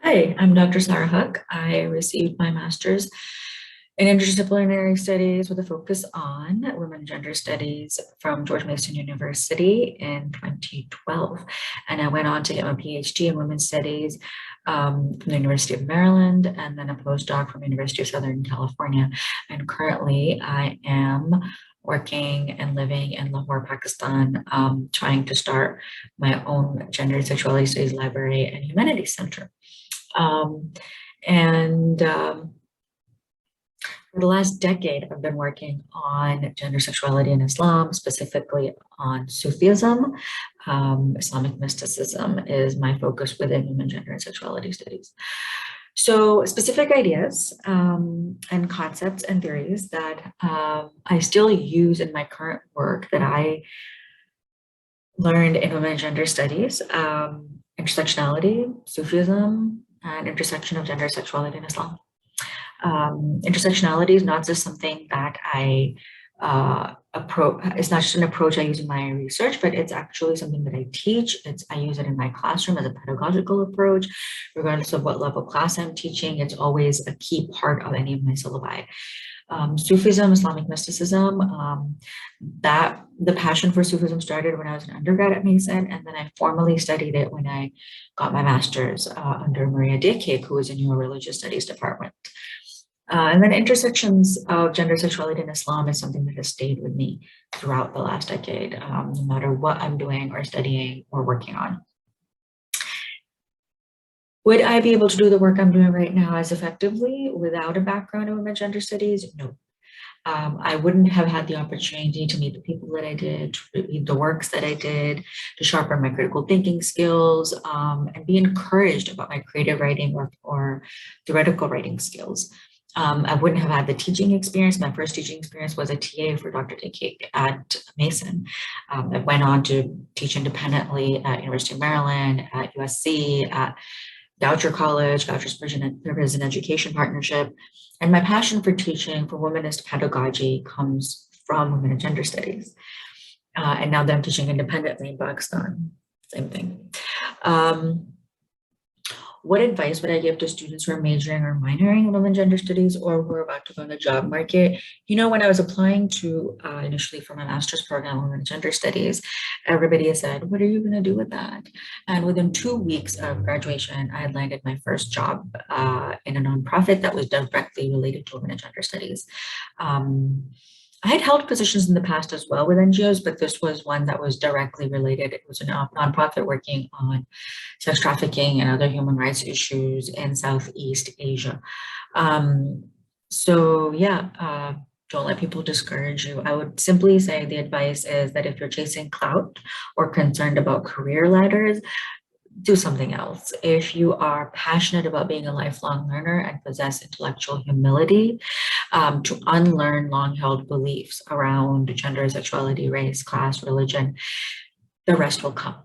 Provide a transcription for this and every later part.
Hi, I'm Dr. Sara Haq. I received my master's in interdisciplinary studies with a focus on women and gender studies from George Mason University in 2012. And I went on to get my PhD in women's studies from the University of Maryland and then a postdoc from the University of Southern California. And currently I am working and living in Lahore, Pakistan, trying to start my own gender and sexuality studies library and humanities center. Um, and For the last decade, I've been working on gender sexuality in Islam, specifically on Sufism. Islamic mysticism is my focus within women, gender, and sexuality studies. So specific ideas and concepts and theories that I still use in my current work that I learned in women and gender studies, intersectionality, Sufism, and intersection of gender sexuality in Islam. Intersectionality is not just something that I it's not just an approach I use in my research, but it's actually something that I teach. I use it in my classroom as a pedagogical approach, regardless of what level class I'm teaching. It's always a key part of any of my syllabi. Sufism, Islamic mysticism, that the passion for Sufism started when I was an undergrad at Mason, and then I formally studied it when I got my master's under Maria Dekek, who was in your religious studies department. And then intersections of gender sexuality in Islam is something that has stayed with me throughout the last decade, no matter what I'm doing or studying or working on. Would I be able to do the work I'm doing right now as effectively without a background in women gender studies? No. I wouldn't have had the opportunity to meet the people that I did, to read the works that I did, to sharpen my critical thinking skills, and be encouraged about my creative writing or theoretical writing skills. I wouldn't have had the teaching experience. My first teaching experience was a TA for Dr. Dekek at Mason. I went on to teach independently at University of Maryland, at USC, at Goucher College, Goucher's Prison Education Partnership. And my passion for teaching, for womanist pedagogy, comes from women and gender studies. And now that I'm teaching independently in Pakistan, same thing. What advice would I give to students who are majoring or minoring in women gender studies or who are about to go in the job market? You know, when I was applying to initially for my master's program in women gender studies, everybody said, what are you going to do with that? And within 2 weeks of graduation, I had landed my first job in a nonprofit that was directly related to women and gender studies. I had held positions in the past as well with NGOs, but this was one that was directly related. It was a nonprofit working on sex trafficking and other human rights issues in Southeast Asia. Don't let people discourage you. I would simply say the advice is that if you're chasing clout or concerned about career ladders, do something else. If you are passionate about being a lifelong learner and possess intellectual humility, to unlearn long-held beliefs around gender, sexuality, race, class, religion, the rest will come.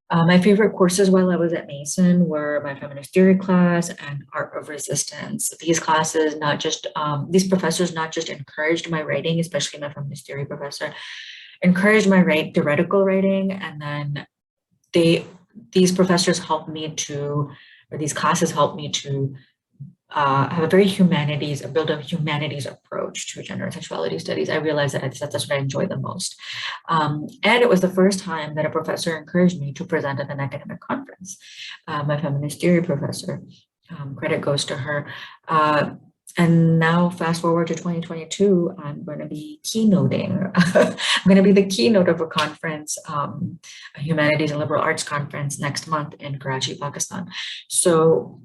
My favorite courses while I was at Mason were my feminist theory class and art of resistance. These classes, these professors not just encouraged my writing, especially my feminist theory professor, encouraged my theoretical writing, and then these professors helped me to, or these classes helped me to have a very build a humanities approach to gender and sexuality studies. I realized that that's what I enjoy the most. And it was the first time that a professor encouraged me to present at an academic conference. My feminist theory professor, credit goes to her. And now fast forward to 2022, I'm going to be keynoting. I'm going to be the keynote of a conference, a humanities and liberal arts conference next month in Karachi, Pakistan. So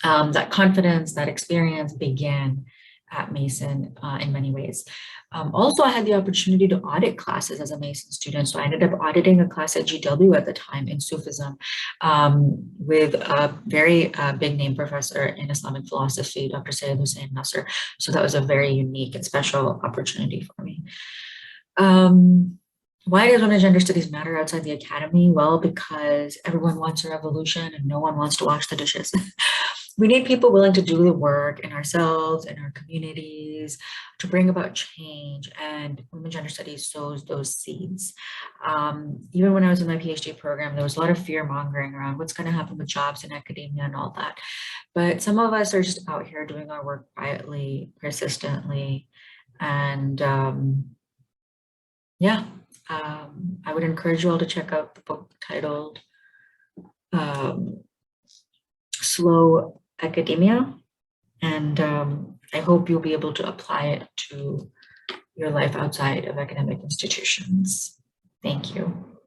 that confidence, that experience began at Mason in many ways. Also, I had the opportunity to audit classes as a Mason student. So I ended up auditing a class at GW at the time in Sufism with a very big name professor in Islamic philosophy, Dr. Sayyid Hussein Nasser. So that was a very unique and special opportunity for me. Why does women gender studies matter outside the academy? Well, because everyone wants a revolution and no one wants to wash the dishes. we need people willing to do the work in ourselves, in our communities, to bring about change. And women gender studies sows those seeds. Even when I was in my PhD program, there was a lot of fear mongering around what's going to happen with jobs in academia and all that. But some of us are just out here doing our work quietly, persistently. And yeah, I would encourage you all to check out the book titled Slow Academia. And I hope you'll be able to apply it to your life outside of academic institutions. Thank you.